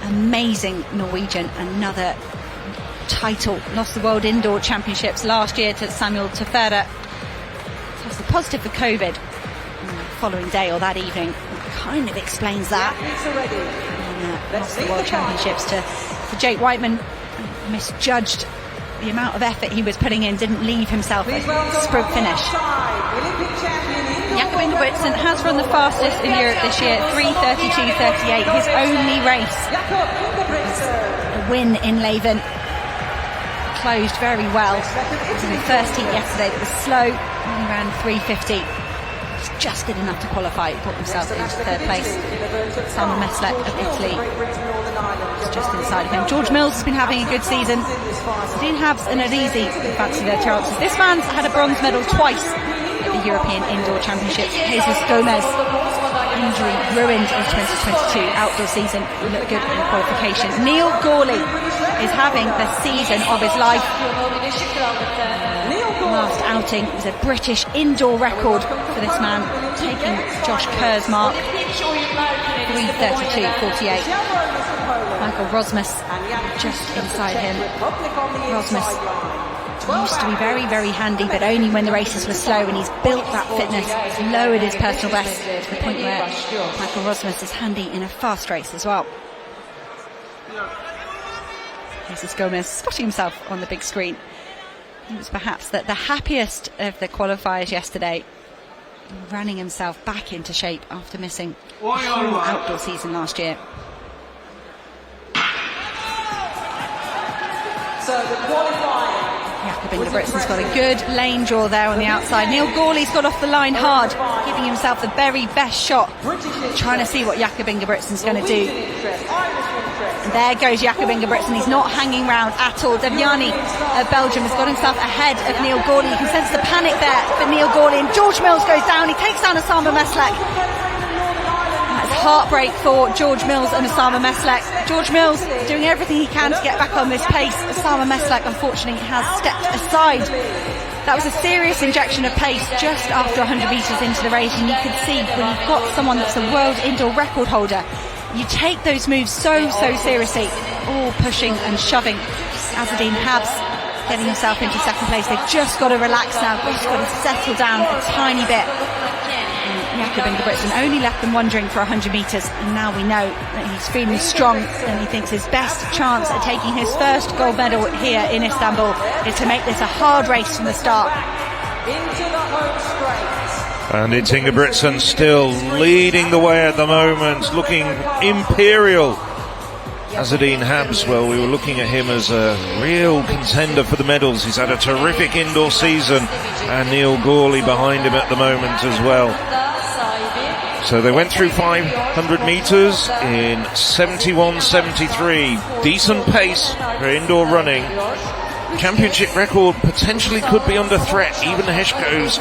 amazing Norwegian, another title. Lost the World Indoor Championships last year to Samuel Tefera. Tested positive for COVID the following day or that evening. Kind of explains that. And, lost the World Championships to Jake Whiteman. Misjudged the amount of effort he was putting in, didn't leave himself a sprint finish. Jakob Ingebrigtsen has run the fastest in Europe this year, 3:32.38, his only race. A win in Leuven. Closed very well. It was in the first heat yesterday that was slow, and he ran 3:50. It's just good enough to qualify. He brought himself into third place. Simon Meslek of Italy is just inside of him. George Mills has been having a good season. Dean Habs and Arizi fancy their chances. This man's had a bronze medal twice at the European Indoor Championships. Jesus Gomez, injury ruined his 2022 outdoor season. He looked good in qualification. Neil Gourley is having the season of his life. Last outing was a British indoor record for this man, taking Josh Kerr's mark, 3:32.48. Michael Rosmus just inside him. Rosmus used to be very, very handy, but only when the races were slow, and he's built that fitness. He's lowered his personal best to the point where Michael Rosmus is handy in a fast race as well. Jesus Gomez spotting himself on the big screen. He was perhaps the happiest of the qualifiers yesterday, running himself back into shape after missing a whole outdoor season last year. So the qualifying. Jakob Ingebrigtsen's got a good lane draw there on the outside. Neil Gourley's got off the line hard, giving himself the very best shot, trying to see what Jakob Ingebrigtsen's going to do. And there goes Jakob Ingebrigtsen. He's not hanging round at all. Deviani of Belgium has got himself ahead of Neil Gourley. You can sense the panic there for Neil Gourley. And George Mills goes down. He takes down Osama Meslek. That's heartbreak for George Mills and Osama Meslek. George Mills doing everything he can to get back on this pace. Osama Meslek, unfortunately, has stepped aside. That was a serious injection of pace just after 100 metres into the race. And you could see when you've got someone that's a world indoor record holder, you take those moves so seriously, all pushing and shoving. Azzedine Habs getting himself into second place. They've just got to relax now, just got to settle down a tiny bit. And Jakob Ingebrigtsen only left them wondering for 100 metres, and now we know that he's feeling strong, and he thinks his best chance at taking his first gold medal here in Istanbul is to make this a hard race from the start. Into the home straight. And it's Ingebrigtsen still leading the way at the moment, looking imperial. Azzedine Habs, well, we were looking at him as a real contender for the medals. He's had a terrific indoor season, and Neil Gourley behind him at the moment as well. So they went through 500 metres in 71.73. Decent pace for indoor running. Championship record potentially could be under threat. Even Heshko's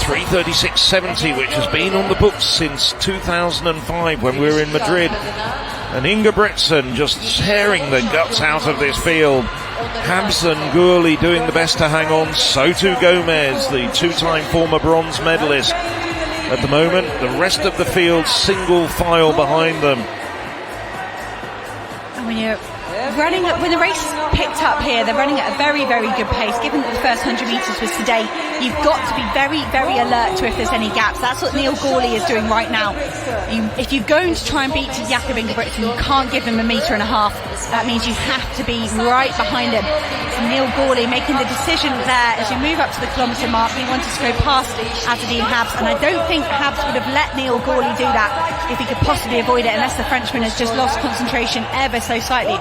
3:36.70, which has been on the books since 2005 when we were in Madrid. And Ingebrigtsen just tearing the guts out of this field. Habs and Gourley doing the best to hang on. So too Gomez, the two-time former bronze medalist. At the moment, the rest of the field single file behind them. And when you're running, when the race picked up here, they're running at a very good pace. Given that the first 100 metres was today, you've got to be very alert to if there's any gaps. That's what Neil Gourley is doing right now. If you're going to try and beat Jakob Ingebrigtsen, you can't give him 1.5 metres. That means you have to be right behind him. So Neil Gourley making the decision there as you move up to the kilometre mark. He wanted to go past Azzedine Habs, and I don't think Habs would have let Neil Gourley do that if he could possibly avoid it, unless the Frenchman has just lost concentration ever so slightly.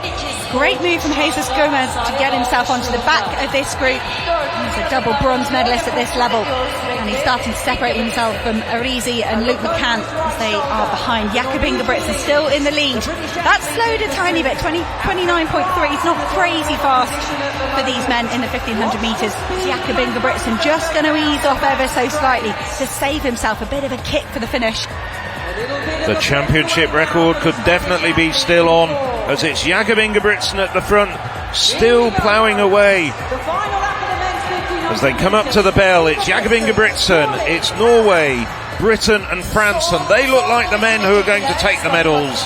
Great move from Jesus Gomez to get himself onto the back of this group. He's a double bronze medalist at this level, and he's starting to separate himself from Arizi and Luke McCann as they are behind. Jakob Ingebrigtsen still in the lead. That's slowed a tiny bit, 29.3. It's not crazy fast for these men in the 1500 metres. Jakob Ingebrigtsen just going to ease off ever so slightly to save himself a bit of a kick for the finish. The championship record could definitely be still on, as it's Jakob Ingebrigtsen at the front, still ploughing away. As they come up to the bell, it's Jakob Ingebrigtsen, it's Norway, Britain and France, and they look like the men who are going to take the medals.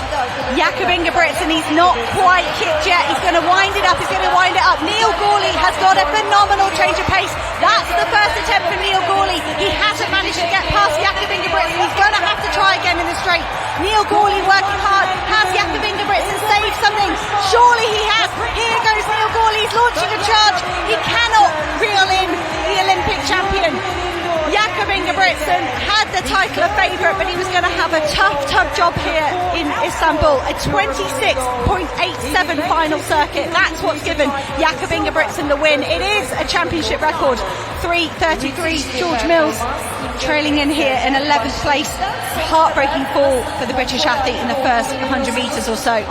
Jakob Ingebrigtsen, he's not quite kicked yet. He's going to wind it up. Neil Gourley has got a phenomenal change of pace. That's the first attempt for Neil Gourley. He hasn't managed to get past Jakob Ingebrigtsen. He's going to have to try again in the straight. Neil Gourley working hard. Has Jakob Ingebrigtsen saved something? Surely he has. Here goes Neil Gourley. He's launching a charge. He cannot reel in the Olympic champion. Jakob Ingebrigtsen had the title of favourite, but he was going to have a tough job here in Istanbul. A 26.87 final circuit. That's what's given Jakob Ingebrigtsen the win. It is a championship record. 3:33. George Mills trailing in here in 11th place. Heartbreaking fall for the British athlete in the first 100 metres or so.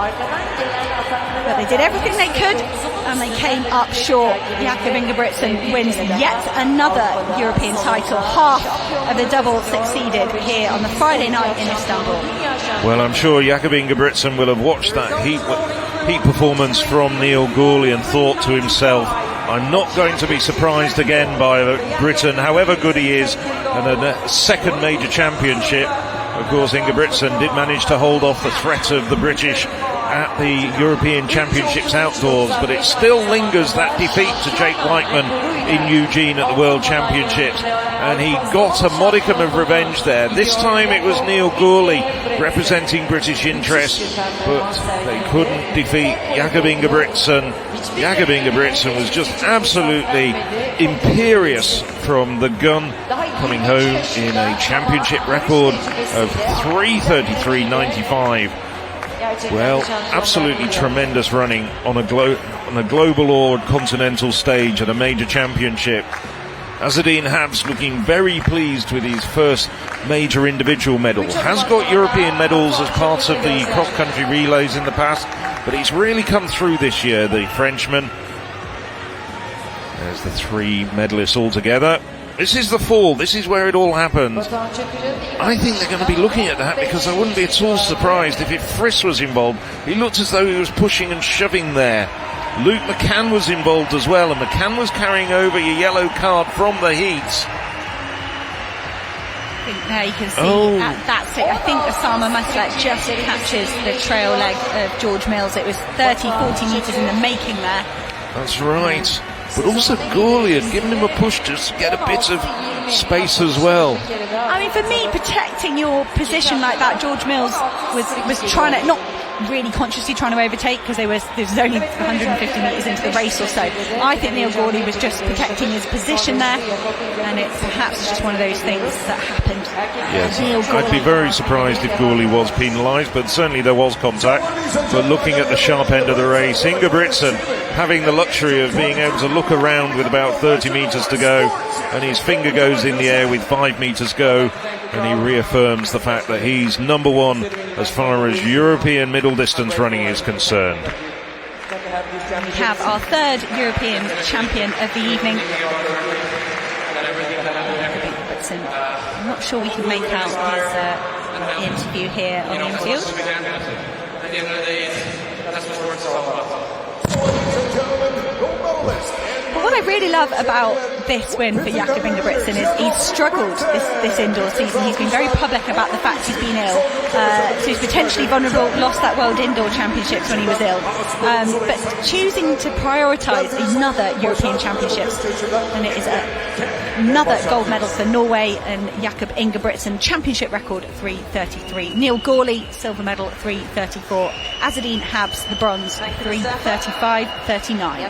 But they did everything they could and they came up short. Jakob Ingebrigtsen wins yet another European title. Half of the double succeeded here on the Friday night in Istanbul. Well, I'm sure Jakob Ingebrigtsen will have watched that heat performance from Neil Gourley and thought to himself, I'm not going to be surprised again by Britain, however good he is, and a second major championship. Of course, Ingebrigtsen did manage to hold off the threat of the British at the European Championships outdoors, but it still lingers, that defeat to Jake Whiteman in Eugene at the World Championships, and he got a modicum of revenge there. This time it was Neil Gourley representing British interests, but they couldn't defeat Jakob Ingebrigtsen. Jakob Ingebrigtsen was just absolutely imperious from the gun, coming home in a championship record of 3:33.95. Well, absolutely tremendous running on a global or continental stage at a major championship. Azzedine Habs looking very pleased with his first major individual medal. Has got European medals as part of the cross-country relays in the past, but he's really come through this year, the Frenchman. There's the three medalists all together. This is the fall. This is where it all happens. I think they're going to be looking at that, because I wouldn't be at all surprised if Friss was involved. He looked as though he was pushing and shoving there. Luke McCann was involved as well, and McCann was carrying over your yellow card from the heats. I think there you can see that's it. I think Osama Maslet just catches the trail leg of George Mills. It was 30-40 metres in the making there. That's right. But also Gourley had given him a push to get a bit of space as well. I mean, for me, protecting your position like that, George Mills was trying to, not really consciously trying to overtake, because there was only 150 metres into the race or so. I think Neil Gourley was just protecting his position there, and it's perhaps just one of those things that happened. Yes, I'd be very surprised if Gourley was penalised, but certainly there was contact. But looking at the sharp end of the race, Ingebrigtsen having the luxury of being able to look around with about 30 metres to go, and his finger goes in the air with 5 metres go, and he reaffirms the fact that he's number one as far as European middle distance running is concerned. We have our third European champion of the evening. I'm not sure we can make out his interview here on the infield. But what I really love about this win for Jakob Ingebrigtsen is he's struggled this indoor season. He's been very public about the fact he's been ill. So he's potentially vulnerable, lost that World Indoor Championships when he was ill. But choosing to prioritise another European Championships, and it is another gold medal for Norway, and Jakob Ingebrigtsen, championship record 3:33. Neil Gourley, silver medal 3:34. Azzedine Habs, the bronze, 3:35.39.